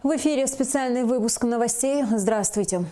В эфире специальный выпуск новостей. Здравствуйте.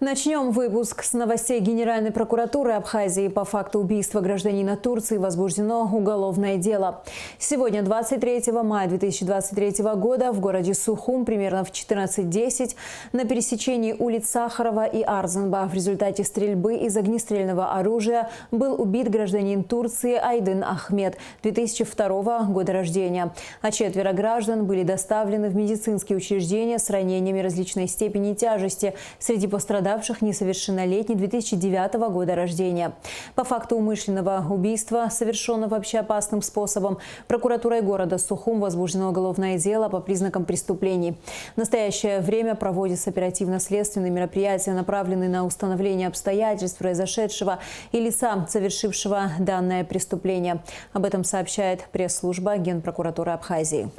Начнем выпуск с новостей Генеральной прокуратуры Абхазии. По факту убийства гражданина Турции возбуждено уголовное дело. Сегодня, 23 мая 2023 года, в городе Сухум, примерно в 14:10, на пересечении улиц Сахарова и Арзанба в результате стрельбы из огнестрельного оружия был убит гражданин Турции Айдын Ахмед, 2002 года рождения. А 4 граждан были доставлены в медицинские учреждения с ранениями различной степени тяжести. Среди пострадавших несовершеннолетний 2009 года рождения. По факту умышленного убийства, совершенного общеопасным способом, прокуратурой города Сухум возбуждено уголовное дело по признакам преступлений. В настоящее время проводятся оперативно-следственные мероприятия, направленные на установление обстоятельств произошедшего и лица, совершившего данное преступление. Об этом сообщает пресс-служба Генпрокуратуры Абхазии.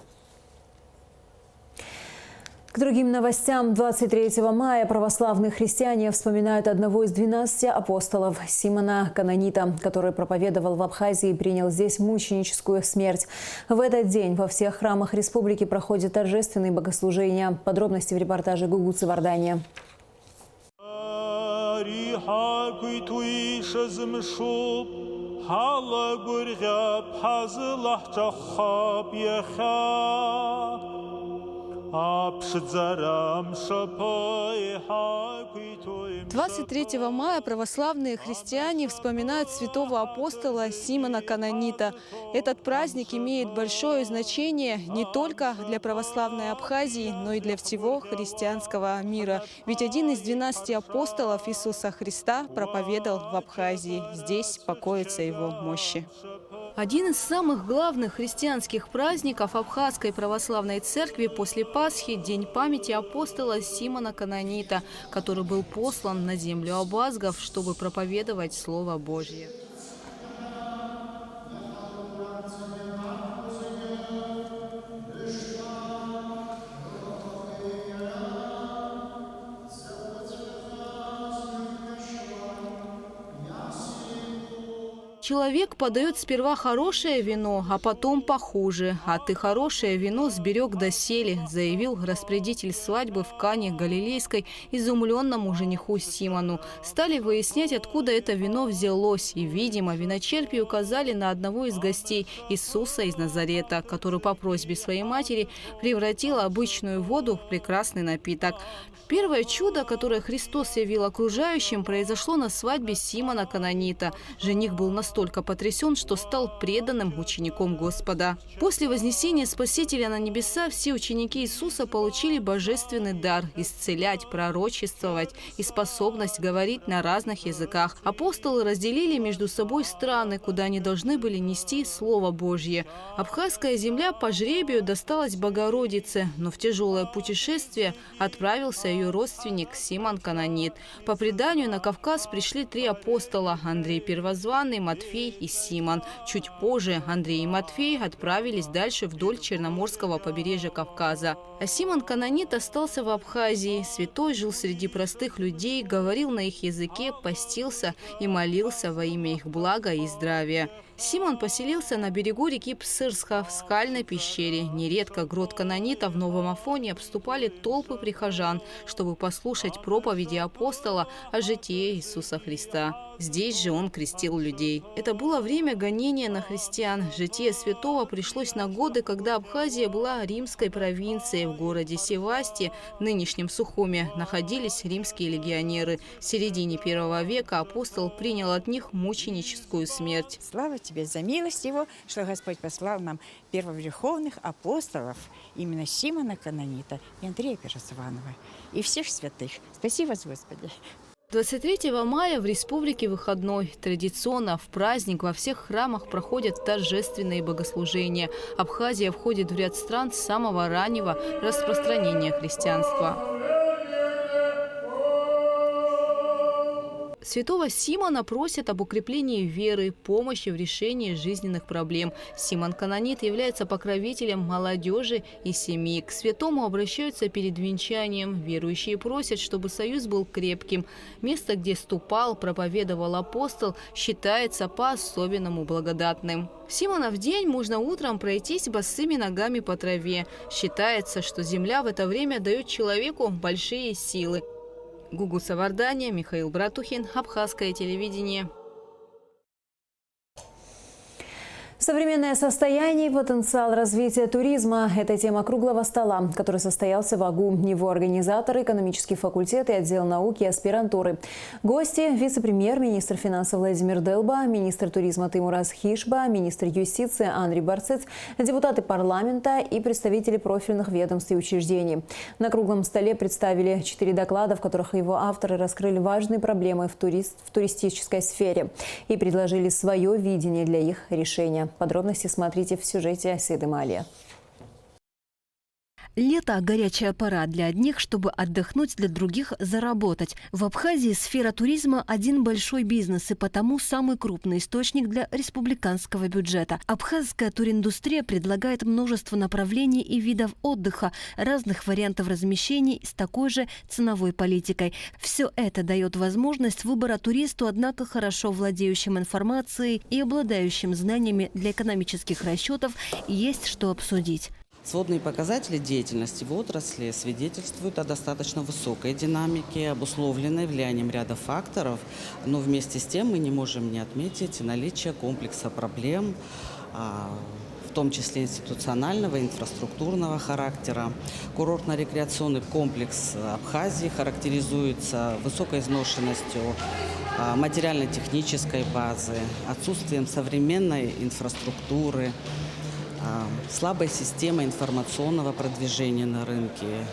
К другим новостям. 23 мая православные христиане вспоминают одного из 12 апостолов Симона Канонита, который проповедовал в Абхазии и принял здесь мученическую смерть. В этот день во всех храмах республики проходят торжественные богослужения. Подробности в репортаже Гугуцы Вардания. «23 мая православные христиане вспоминают святого апостола Симона Канонита. Этот праздник имеет большое значение не только для православной Абхазии, но и для всего христианского мира. Ведь один из 12 апостолов Иисуса Христа проповедовал в Абхазии. Здесь покоятся его мощи». Один из самых главных христианских праздников Абхазской православной церкви после Пасхи – День памяти апостола Симона Канонита, который был послан на землю абазгов, чтобы проповедовать Слово Божье. Человек подает сперва хорошее вино, а потом похуже. А ты хорошее вино сберег доселе, заявил распорядитель свадьбы в Кане Галилейской изумленному жениху Симону. Стали выяснять, откуда это вино взялось. И, видимо, виночерпи указали на одного из гостей, Иисуса из Назарета, который по просьбе своей матери превратил обычную воду в прекрасный напиток. Первое чудо, которое Христос явил окружающим, произошло на свадьбе Симона Канонита. Жених был настолько потрясен, что стал преданным учеником Господа. После вознесения Спасителя на небеса все ученики Иисуса получили божественный дар – исцелять, пророчествовать и способность говорить на разных языках. Апостолы разделили между собой страны, куда они должны были нести Слово Божье. Абхазская земля по жребию досталась Богородице, но в тяжелое путешествие отправился ее родственник Симон Канонит. По преданию, на Кавказ пришли 3 апостола – Андрей Первозванный, Матфей и Симон. Чуть позже Андрей и Матфей отправились дальше вдоль Черноморского побережья Кавказа. А Симон Канонит остался в Абхазии. Святой жил среди простых людей, говорил на их языке, постился и молился во имя их блага и здравия. Симон поселился на берегу реки Псырска в скальной пещере. Нередко грот Канонита в Новом Афоне обступали толпы прихожан, чтобы послушать проповеди апостола о житии Иисуса Христа. Здесь же он крестил людей. Это было время гонения на христиан. Житие святого пришлось на годы, когда Абхазия была римской провинцией. В городе Севасти, нынешнем Сухуме, находились римские легионеры. В середине 1 века апостол принял от них мученическую смерть. Слава Тебе за милость Его, что Господь послал нам первоверховных апостолов, именно Симона Канонита и Андрея Первозванного, и всех святых. Спасибо, Господи. 23 мая в республике выходной. Традиционно в праздник во всех храмах проходят торжественные богослужения. Абхазия входит в ряд стран с самого раннего распространения христианства. Святого Симона просят об укреплении веры, помощи в решении жизненных проблем. Симон Канонит является покровителем молодежи и семьи. К святому обращаются перед венчанием. Верующие просят, чтобы союз был крепким. Место, где ступал, проповедовал апостол, считается по-особенному благодатным. В Симонов день можно утром пройтись босыми ногами по траве. Считается, что земля в это время дает человеку большие силы. Гугуса Вардания, Михаил Братухин, Абхазское телевидение. Современное состояние и потенциал развития туризма – это тема круглого стола, который состоялся в АГУ. Его организаторы – экономический факультет и отдел науки и аспирантуры. Гости – вице-премьер, министр финансов Владимир Делба, министр туризма Тимураз Хишба, министр юстиции Андрей Барцыц, депутаты парламента и представители профильных ведомств и учреждений. На круглом столе представили 4 доклада, в которых его авторы раскрыли важные проблемы в туристической сфере и предложили свое видение для их решения. Подробности смотрите в сюжете Сиды Малия. Лето – горячая пора для одних, чтобы отдохнуть, для других – заработать. В Абхазии сфера туризма – один большой бизнес и потому самый крупный источник для республиканского бюджета. Абхазская туриндустрия предлагает множество направлений и видов отдыха, разных вариантов размещений с такой же ценовой политикой. Все это дает возможность выбора туристу, однако хорошо владеющим информацией и обладающим знаниями для экономических расчетов есть что обсудить. Сводные показатели деятельности в отрасли свидетельствуют о достаточно высокой динамике, обусловленной влиянием ряда факторов, но вместе с тем мы не можем не отметить наличие комплекса проблем, в том числе институционального, инфраструктурного характера. Курортно-рекреационный комплекс Абхазии характеризуется высокой изношенностью материально-технической базы, отсутствием современной инфраструктуры, слабой системой информационного продвижения на рынке,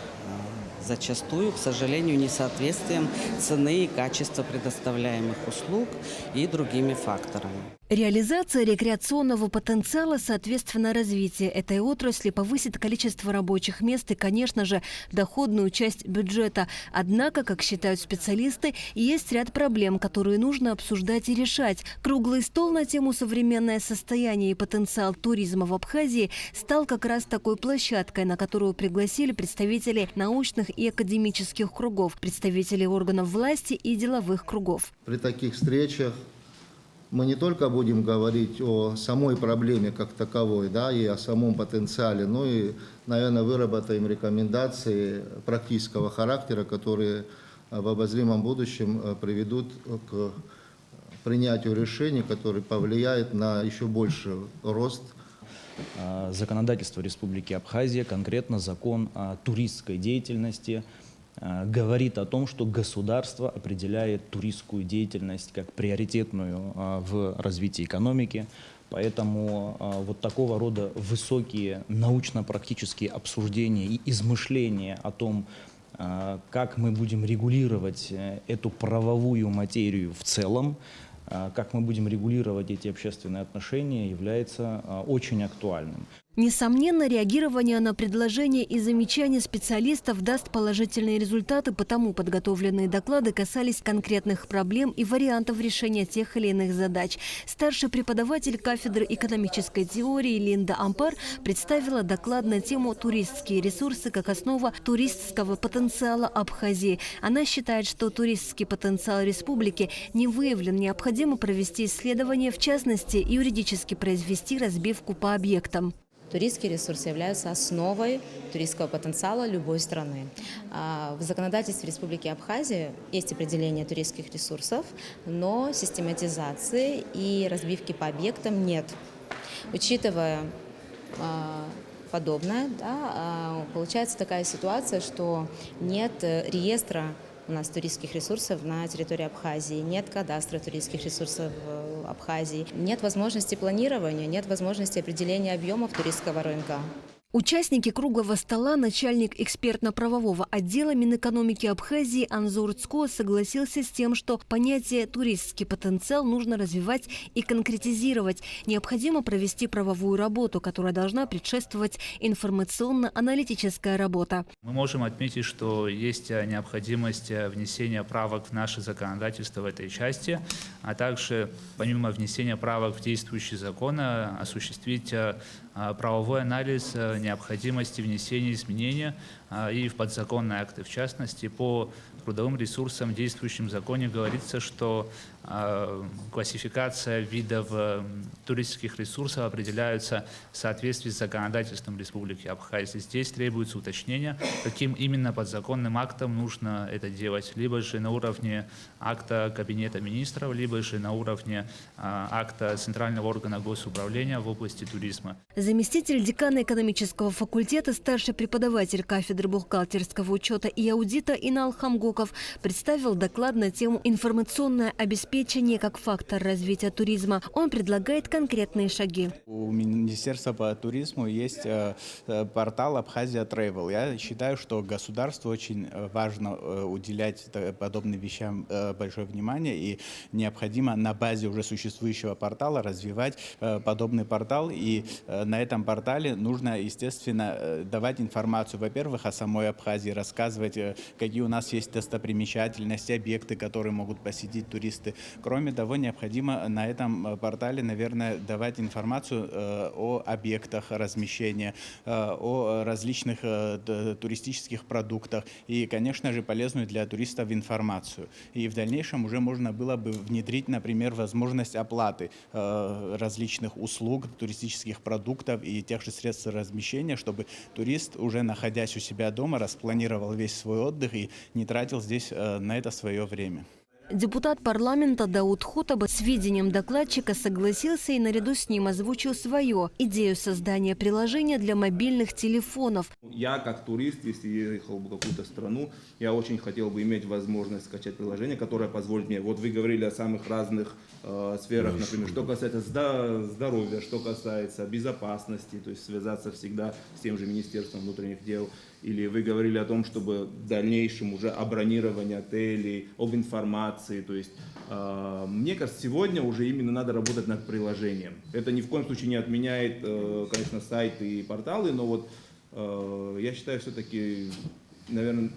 зачастую, к сожалению, несоответствием цены и качества предоставляемых услуг и другими факторами. Реализация рекреационного потенциала, соответственно, развитие этой отрасли повысит количество рабочих мест и, конечно же, доходную часть бюджета. Однако, как считают специалисты, есть ряд проблем, которые нужно обсуждать и решать. Круглый стол на тему «Современное состояние и потенциал туризма в Абхазии» стал как раз такой площадкой, на которую пригласили представителей научных и академических кругов, представителей органов власти и деловых кругов. При таких встречах мы не только будем говорить о самой проблеме как таковой, да, и о самом потенциале, но и, наверное, выработаем рекомендации практического характера, которые в обозримом будущем приведут к принятию решений, которые повлияют на еще больший рост. Законодательство Республики Абхазия, конкретно закон о туристской деятельности, говорит о том, что государство определяет туристскую деятельность как приоритетную в развитии экономики. Поэтому вот такого рода высокие научно-практические обсуждения и измышления о том, как мы будем регулировать эту правовую материю в целом, как мы будем регулировать эти общественные отношения, является очень актуальным. Несомненно, реагирование на предложения и замечания специалистов даст положительные результаты, потому подготовленные доклады касались конкретных проблем и вариантов решения тех или иных задач. Старший преподаватель кафедры экономической теории Линда Ампар представила доклад на тему «Туристские ресурсы как основа туристского потенциала Абхазии». Она считает, что туристский потенциал республики не выявлен, необходимо провести исследования, в частности, юридически произвести разбивку по объектам. Туристские ресурсы являются основой туристского потенциала любой страны. В законодательстве Республики Абхазия есть определение туристских ресурсов, но систематизации и разбивки по объектам нет. Учитывая подобное, получается такая ситуация, что нет реестра у нас туристских ресурсов на территории Абхазии, нет кадастра туристских ресурсов в Абхазии, нет возможности планирования, нет возможности определения объемов туристского рынка. Участники круглого стола, начальник экспертно-правового отдела Минэкономики Абхазии Анзор Цко согласился с тем, что понятие «туристский потенциал» нужно развивать и конкретизировать. Необходимо провести правовую работу, которая должна предшествовать информационно-аналитическая работа. Мы можем отметить, что есть необходимость внесения правок в наше законодательство в этой части, а также помимо внесения правок в действующий закон осуществить правовой анализ необходимости внесения изменений и в подзаконные акты. В частности, по трудовым ресурсам в действующем законе говорится, что классификация видов туристических ресурсов определяется в соответствии с законодательством Республики Абхазия. Здесь требуется уточнение, каким именно подзаконным актом нужно это делать. Либо же на уровне акта Кабинета министров, либо же на уровне акта Центрального органа госуправления в области туризма. Заместитель декана экономического факультета, старший преподаватель кафедры бухгалтерского учета и аудита Инал Хамгоков представил доклад на тему «Информационное обеспечение как фактор развития туризма». Он предлагает конкретные шаги. У Министерства по туризму есть портал Абхазия Travel. Я считаю, что государству очень важно уделять подобным вещам большое внимание, и необходимо на базе уже существующего портала развивать подобный портал. И на этом портале нужно, естественно, давать информацию, во-первых, о самой Абхазии, рассказывать, какие у нас есть достопримечательности, объекты, которые могут посетить туристы. Кроме того, необходимо на этом портале, наверное, давать информацию о объектах размещения, о различных туристических продуктах и, конечно же, полезную для туристов информацию. И в дальнейшем уже можно было бы внедрить, например, возможность оплаты различных услуг, туристических продуктов и тех же средств размещения, чтобы турист, уже находясь у себя дома, распланировал весь свой отдых и не тратил здесь на это свое время. Депутат парламента Дауд Хутаба с видением докладчика согласился и наряду с ним озвучил свою идею создания приложения для мобильных телефонов. Я как турист, если ехал бы в какую-то страну, я очень хотел бы иметь возможность скачать приложение, которое позволит мне. Вот вы говорили о самых разных сферах, например, что касается здоровья, что касается безопасности, то есть связаться всегда с тем же Министерством внутренних дел. Или вы говорили о том, чтобы в дальнейшем уже о бронировании отелей, об информации. То есть, мне кажется, сегодня уже именно надо работать над приложением. Это ни в коем случае не отменяет, конечно, сайты и порталы, но вот я считаю, все-таки, наверное,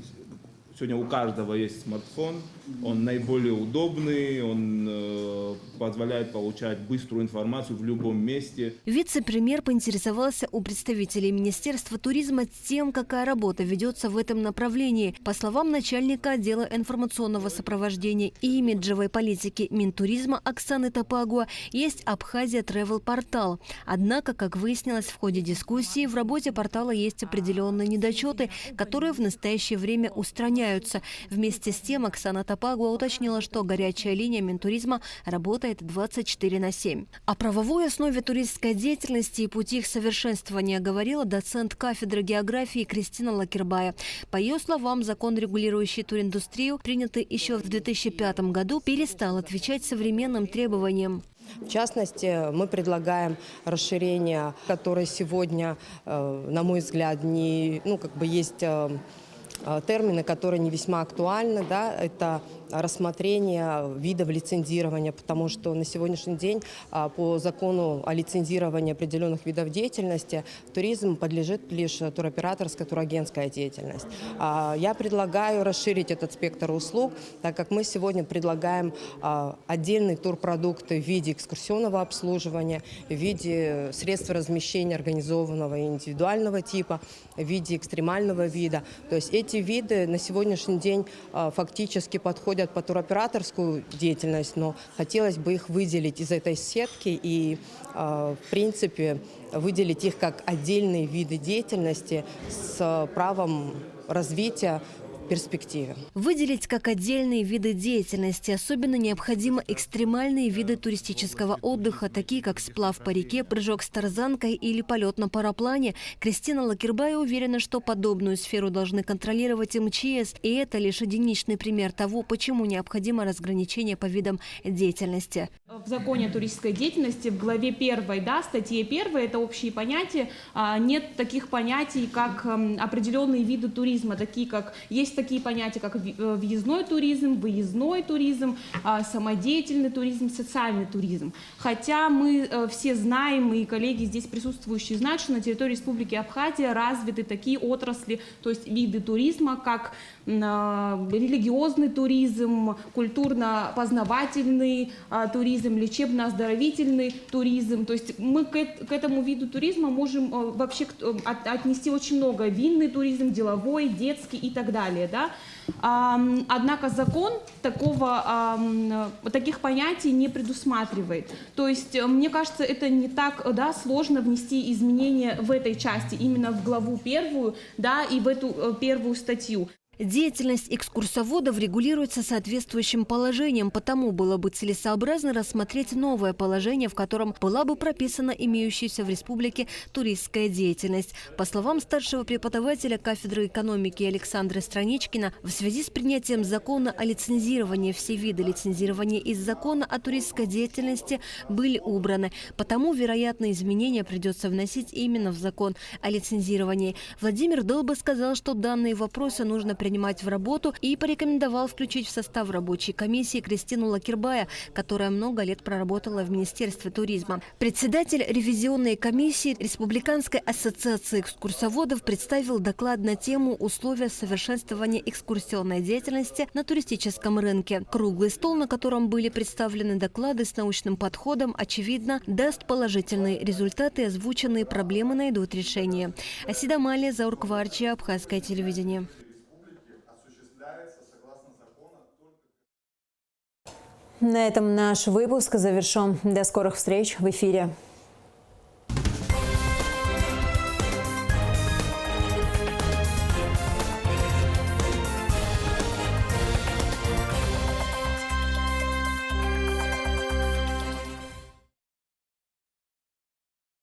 сегодня у каждого есть смартфон, он наиболее удобный, он позволяет получать быструю информацию в любом месте. Вице-премьер поинтересовался у представителей Министерства туризма тем, какая работа ведется в этом направлении. По словам начальника отдела информационного сопровождения и имиджевой политики Минтуризма Оксаны Топагуа, есть Абхазия Travel портал. Однако, как выяснилось в ходе дискуссии, в работе портала есть определенные недочеты, которые в настоящее время устраняются. Вместе с тем Оксана Топагуа уточнила, что горячая линия Минтуризма работает 24/7. О правовой основе туристской деятельности и пути их совершенствования говорила доцент кафедры географии Кристина Лакербая. По ее словам, закон, регулирующий туриндустрию, принятый еще в 2005 году, перестал отвечать современным требованиям. В частности, мы предлагаем расширение, которое сегодня, на мой взгляд, есть термины, которые не весьма актуальны, да, это рассмотрение видов лицензирования, потому что на сегодняшний день по закону о лицензировании определенных видов деятельности туризм подлежит лишь туроператорская, турагентская деятельность. Я предлагаю расширить этот спектр услуг, так как мы сегодня предлагаем отдельные турпродукты в виде экскурсионного обслуживания, в виде средств размещения организованного и индивидуального типа, в виде экстремального вида. То есть эти виды на сегодняшний день фактически подходят под туроператорскую деятельность, но хотелось бы их выделить из этой сетки и, в принципе, выделить их как отдельные виды деятельности с правом развития перспективе. Выделить как отдельные виды деятельности особенно необходимо экстремальные виды туристического отдыха, такие как сплав по реке, прыжок с тарзанкой или полет на параплане. Кристина Лакербай уверена, что подобную сферу должны контролировать МЧС, и это лишь единичный пример того, почему необходимо разграничение по видам деятельности. В законе о туристической деятельности в главе 1, статье 1, это общие понятия, нет таких понятий, как определенные виды туризма, такие как есть такие понятия, как въездной туризм, выездной туризм, самодеятельный туризм, социальный туризм. Хотя мы все знаем, и коллеги здесь присутствующие знают, что на территории Республики Абхазия развиты такие отрасли, то есть виды туризма, как религиозный туризм, культурно-познавательный туризм, лечебно-оздоровительный туризм. То есть мы к этому виду туризма можем вообще отнести очень много. Винный туризм, деловой, детский и так далее. Да? Однако закон таких понятий не предусматривает. То есть, мне кажется, это не так сложно внести изменения в этой части, именно в главу 1, и в эту первую статью. Деятельность экскурсоводов регулируется соответствующим положением, потому было бы целесообразно рассмотреть новое положение, в котором была бы прописана имеющаяся в республике туристская деятельность. По словам старшего преподавателя кафедры экономики Александра Страничкина, в связи с принятием закона о лицензировании все виды лицензирования из закона о туристской деятельности были убраны. Потому, вероятно, изменения придется вносить именно в закон о лицензировании. Владимир Долба сказал, что данные вопросы нужно принимать в работу и порекомендовал включить в состав рабочей комиссии Кристину Лакербая, которая много лет проработала в Министерстве туризма. Председатель ревизионной комиссии Республиканской ассоциации экскурсоводов представил доклад на тему «Условия совершенствования экскурсионной деятельности на туристическом рынке». Круглый стол, на котором были представлены доклады с научным подходом, очевидно, даст положительные результаты, озвученные проблемы найдут решение. Асида Малия, Заур Кварчи, Абхазское телевидение. На этом наш выпуск завершен. До скорых встреч в эфире.